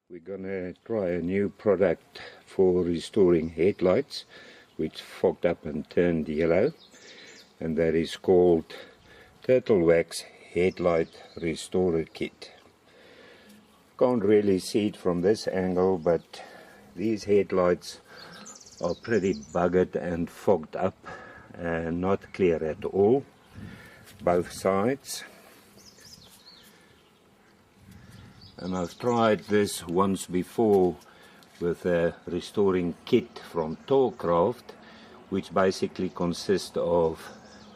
We're gonna try a new product for restoring headlights which fogged up and turned yellow, and that is called Turtle Wax Headlight Restorer Kit. Can't really see it from this angle, but these headlights are pretty buggered and fogged up and not clear at all, both sides. And I've tried this once before with a restoring kit from Tollcraft, which basically consists of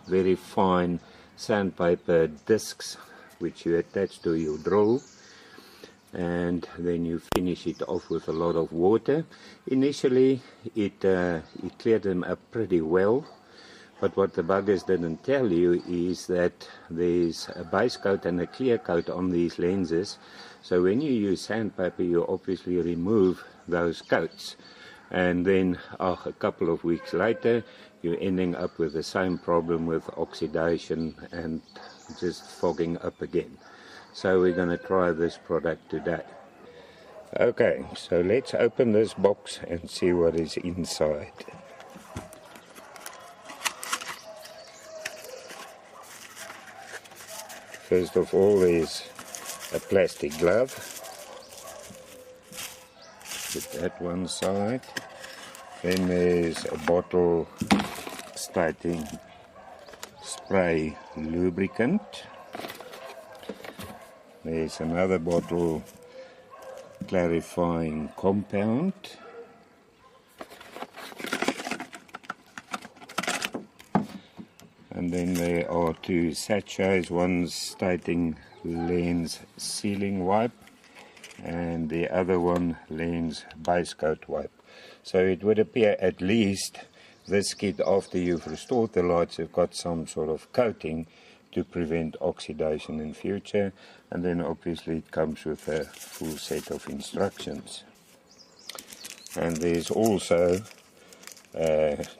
very fine sandpaper discs which you attach to your drill, and then you finish it off with a lot of water. Initially it cleared them up pretty well, but what the buggers didn't tell you is that there's a base coat and a clear coat on these lenses. So when you use sandpaper, you obviously remove those coats, and then a couple of weeks later you're ending up with the same problem with oxidation and just fogging up again. So we're going to try this product today. Okay, so let's open this box and see what is inside. First of all is a plastic glove. Put that one side. Then there's a bottle stating spray lubricant. There's another bottle clarifying compound. And then there are two sachets, one stating lens sealing wipe and the other one lens base coat wipe. So it would appear at least this kit, after you've restored the lights, you've got some sort of coating to prevent oxidation in future, and then obviously it comes with a full set of instructions. And there's also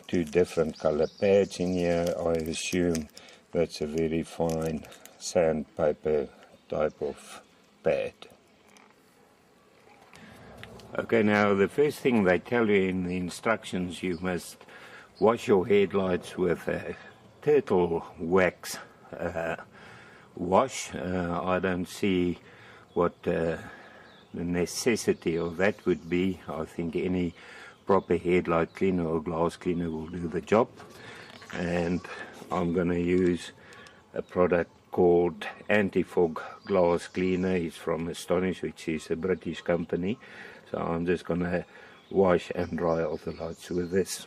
two different color pads in here. I assume that's a very fine sandpaper type of pad. Okay, now the first thing they tell you in the instructions, you must wash your headlights with a turtle wax wash. I don't see what the necessity of that would be. I think any proper headlight cleaner or glass cleaner will do the job, and I'm going to use a product called Anti-Fog Glass Cleaner. It's from Astonish, which is a British company. So I'm just going to wash and dry off the lights with this.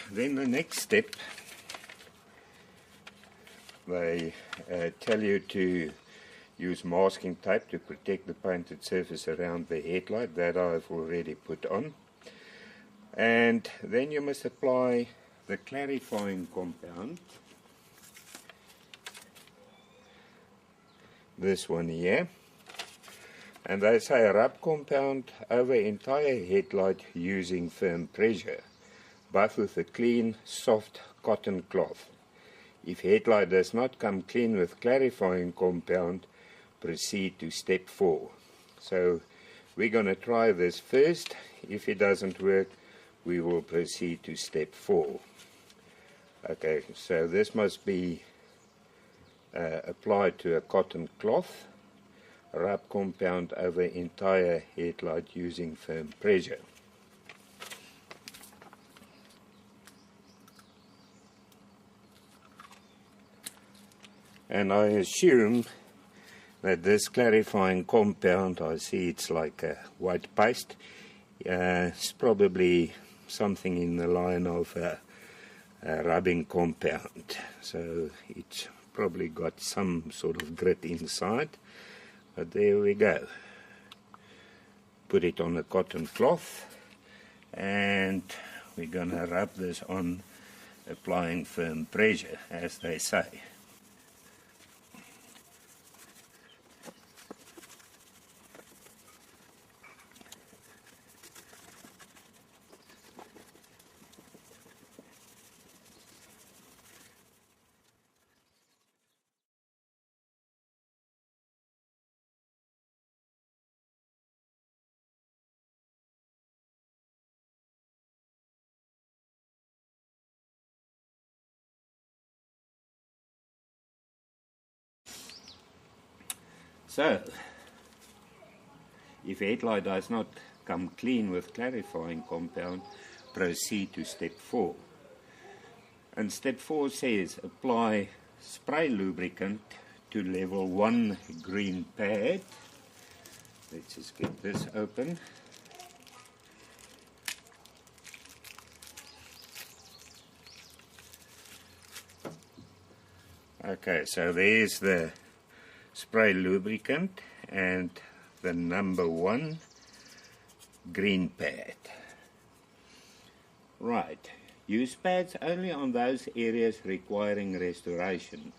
Then the next step, they tell you to use masking tape to protect the painted surface around the headlight. That I've already put on. And then you must apply the clarifying compound, this one here, and they say rub compound over entire headlight using firm pressure, but with a clean, soft cotton cloth. If headlight does not come clean with clarifying compound, proceed to step 4. So we're going to try this first. If it doesn't work, we will proceed to step 4. Okay, so this must be applied to a cotton cloth. Rub compound over entire headlight using firm pressure. And I assume that this clarifying compound, I see it's like a white paste, it's probably something in the line of a rubbing compound. So it's probably got some sort of grit inside, but there we go. put it on a cotton cloth, and we're going to rub this on, applying firm pressure, as they say. So, if Headlight does not come clean with clarifying compound, proceed to step 4. And step 4 says apply spray lubricant to level 1 green pad. Let's just get this open. Okay, so there's the spray lubricant and the number 1 green pad. Right, use pads only on those areas requiring restoration.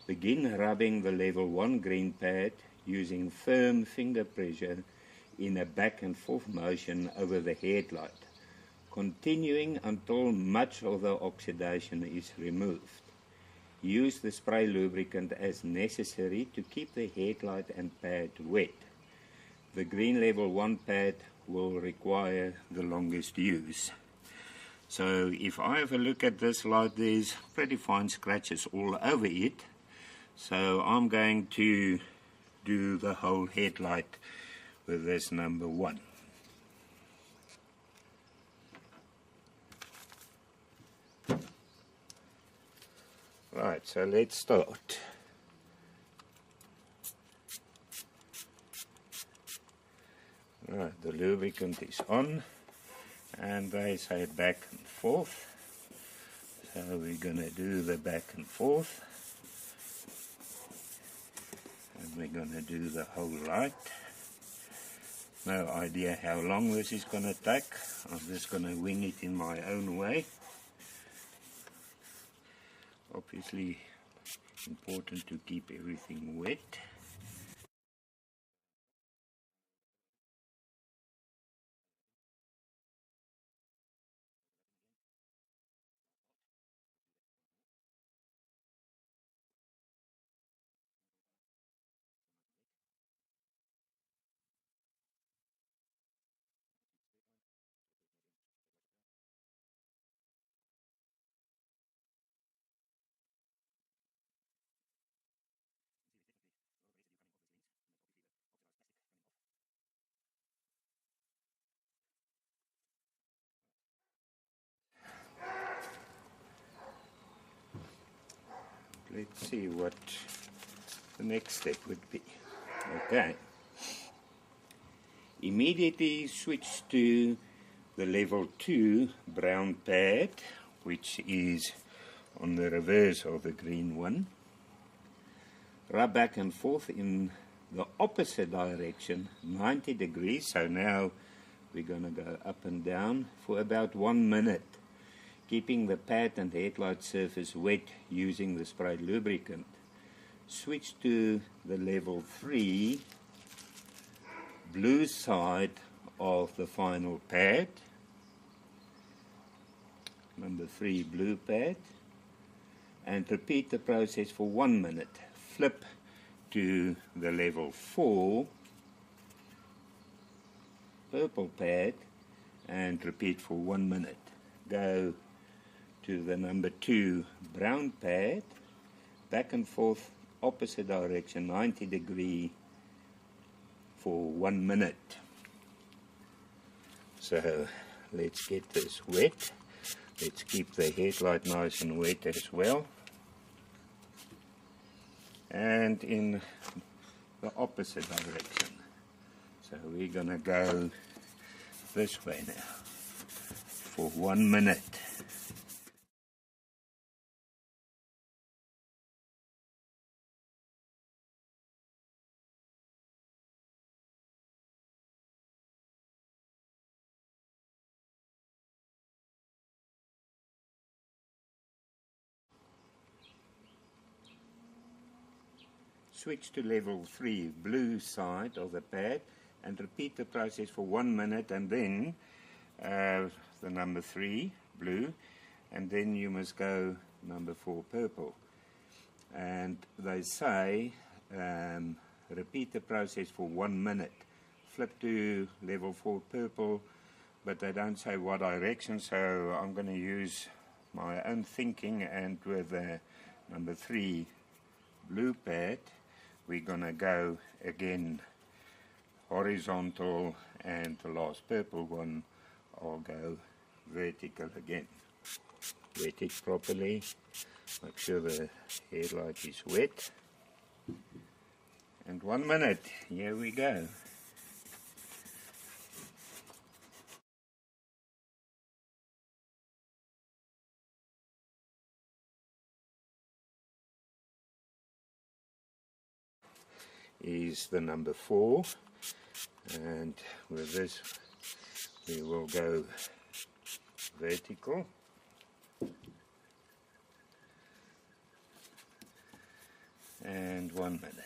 Begin rubbing the level 1 green pad using firm finger pressure in a back and forth motion over the headlight, continuing until much of the oxidation is removed. Use the spray lubricant as necessary to keep the headlight and pad wet. The green level 1 pad will require the longest use. So if I have a look at this light, there's pretty fine scratches all over it. So I'm going to do the whole headlight with this number 1. Right, so let's start. Right, the lubricant is on, and they say back and forth. So we're going to do the back and forth, and we're going to do the whole light. No idea how long this is going to take. I'm just going to wing it in my own way. Obviously important to keep everything wet. Let's see what the next step would be. Okay. Immediately switch to the level 2 brown pad, which is on the reverse of the green one. Rub back and forth in the opposite direction, 90 degrees. So now we're going to go up and down for about 1 minute, keeping the pad and headlight surface wet using the spray lubricant. Switch to the level 3 blue side of the final pad, number 3 blue pad, and repeat the process for 1 minute. Flip to the level 4 purple pad and repeat for 1 minute. Go to the number 2 brown pad, back and forth opposite direction, 90 degree for 1 minute. So let's get this wet. Let's keep the headlight nice and wet as well. And in the opposite direction. So we're going to go this way now for 1 minute. switch to level 3 blue side of the pad and repeat the process for 1 minute, and then the number 3 blue, and then you must go number 4 purple. And they say repeat the process for 1 minute, flip to level 4 purple, but they don't say what direction, so I'm going to use my own thinking, and with number 3 blue pad we're going to go again horizontal, and the last purple one I'll go vertical again. Wet it properly, make sure the headlight is wet, and 1 minute, here we go. Is the number 4, and with this we will go vertical, and 1 minute.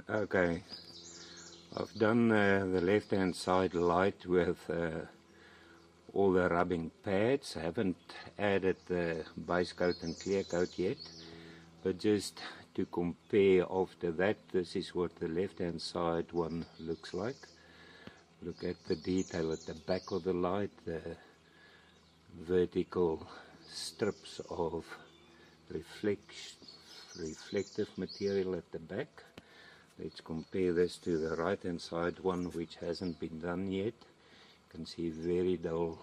Okay, I've done the left hand side light with all the rubbing pads. I haven't added the base coat and clear coat yet, but just to compare after that, this is what the left hand side one looks like. Look at the detail at the back of the light, the vertical strips of reflective material at the back. Let's compare this to the right hand side one, which hasn't been done yet. You can see very dull,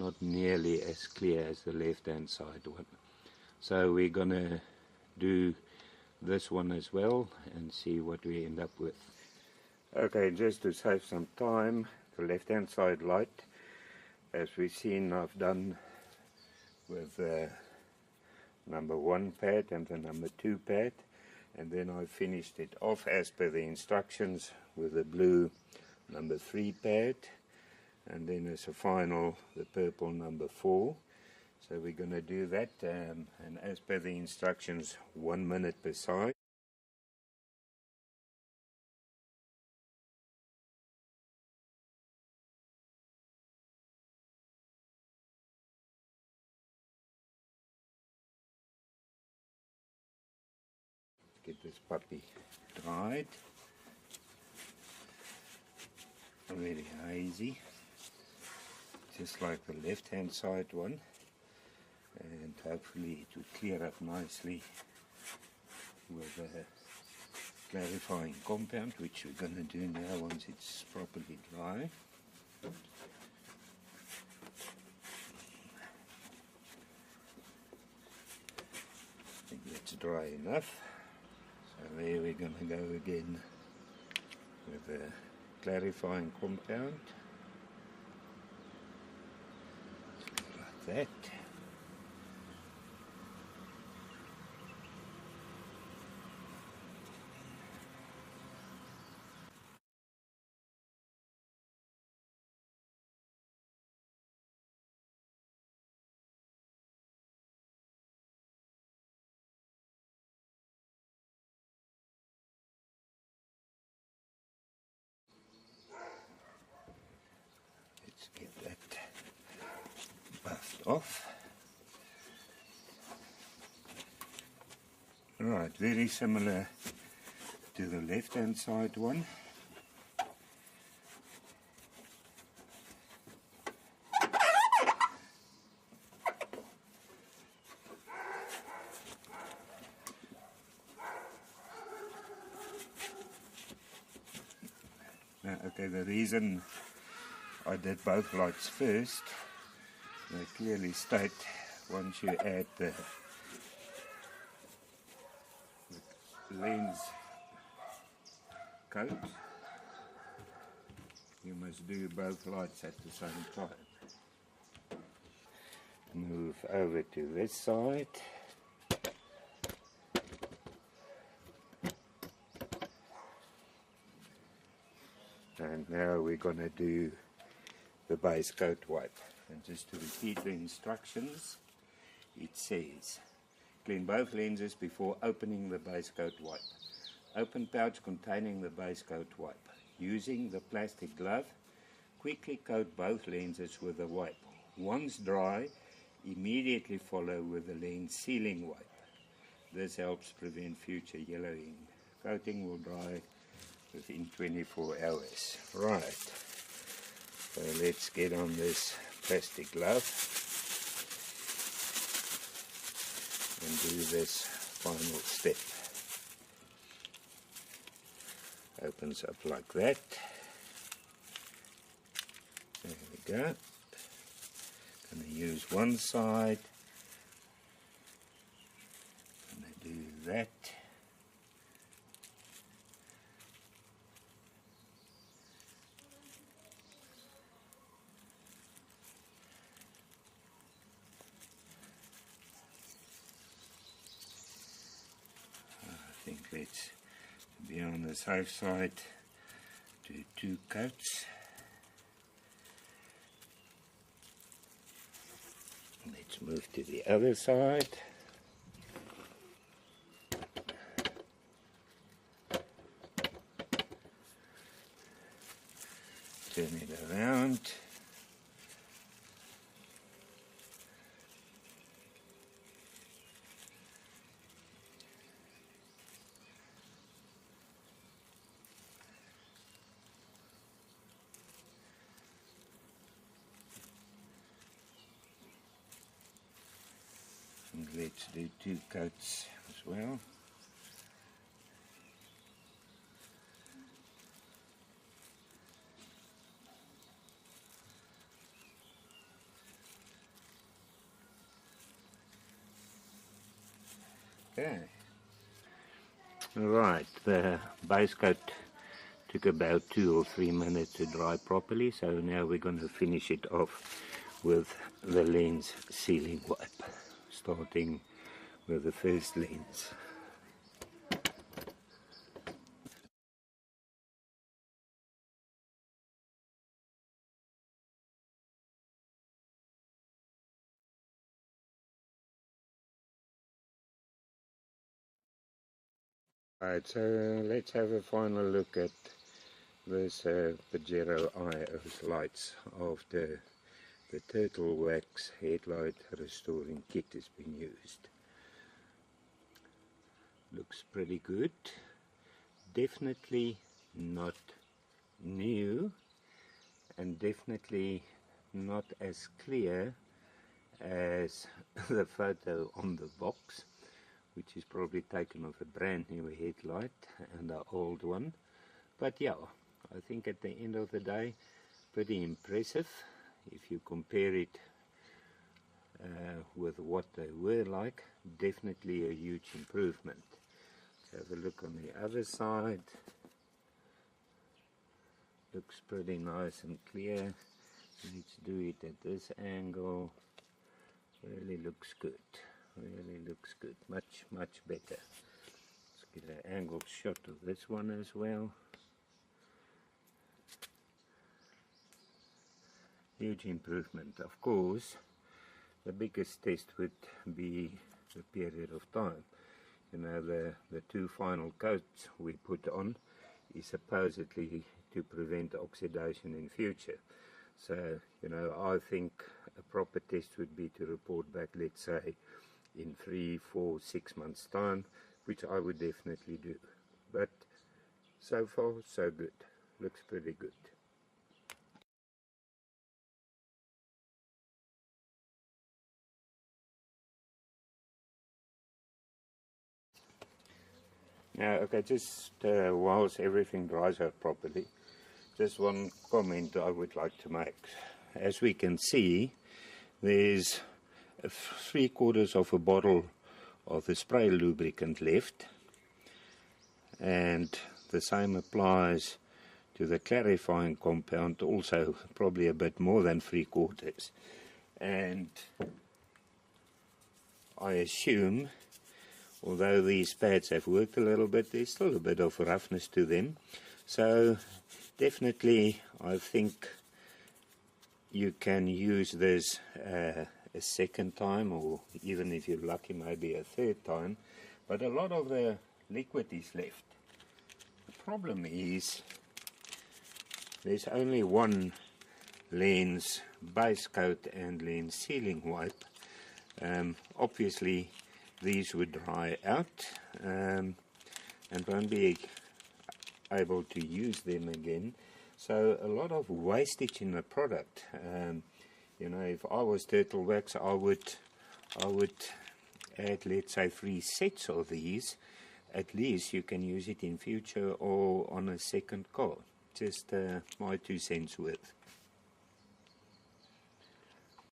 not nearly as clear as the left hand side one. So we're gonna do this one as well and see what we end up with. Okay, just to save some time, the left hand side light, as we've seen, I've done with the number 1 pad and the number 2 pad, and then I finished it off as per the instructions with the blue number 3 pad, and then as a final the purple number 4. So we're going to do that, and as per the instructions, 1 minute per side. Get this puppy dried. Very hazy, just like the left hand side one, and hopefully it will clear up nicely with a clarifying compound, which we're going to do now once it's properly dry. I think that's dry enough. So there we're going to go again with a clarifying compound, like that. Let's get that buffed off. Right, very similar to the left hand side one. Now, okay, the reason I did both lights first, they clearly state once you add the lens coat, you must do both lights at the same time. Move over to this side. And now we're going to do the base coat wipe. And just to repeat the instructions, it says, clean both lenses before opening the base coat wipe. Open pouch containing the base coat wipe. Using the plastic glove, quickly coat both lenses with the wipe. Once dry, immediately follow with the lens sealing wipe. This helps prevent future yellowing. Coating will dry within 24 hours. Right, so let's get on this plastic glove and do this final step. Opens up like that. There we go. Going to use one side. Going to do that. I think let's be on the safe side. Do 2 coats. Let's move to the other side. Turn it around. And let's do 2 coats as well. Okay. Right, the base coat took about 2 or 3 minutes to dry properly, so now we're going to finish it off with the lens sealing wipe, starting with the first lens. Right, so let's have a final look at this Pajero IO's lights after the turtle wax headlight restoring kit has been used. Looks pretty good. Definitely not new, and definitely not as clear as the photo on the box, which is probably taken of a brand new headlight and an old one. But yeah, I think at the end of the day, pretty impressive if you compare it with what they were like. Definitely a huge improvement. Let's have a look on the other side. Looks pretty nice and clear. Let's do it at this angle. Really looks good. Really looks good. Much, much better. Let's get an angled shot of this one as well. Huge improvement. Of course, the biggest test would be the period of time. You know, the 2 final coats we put on is supposedly to prevent oxidation in future. So, you know, I think a proper test would be to report back, let's say, in 3, 4, 6 months time, which I would definitely do. But so far, so good. Looks pretty good. Now, okay, just whilst everything dries out properly, just one comment I would like to make. As we can see, there's 3/4 of a bottle of the spray lubricant left, and the same applies to the clarifying compound, also probably a bit more than 3/4. And I assume, although these pads have worked a little bit, there's still a bit of roughness to them. So definitely I think you can use this a second time, or even if you're lucky maybe a third time, but a lot of the liquid is left. The problem is there's only one lens base coat and lens sealing wipe. Obviously these would dry out and won't be able to use them again. So a lot of wastage in the product. You know, if I was Turtle Wax, I would add, let's say, 3 sets of these. At least you can use it in future or on a second car. Just my 2 cents worth.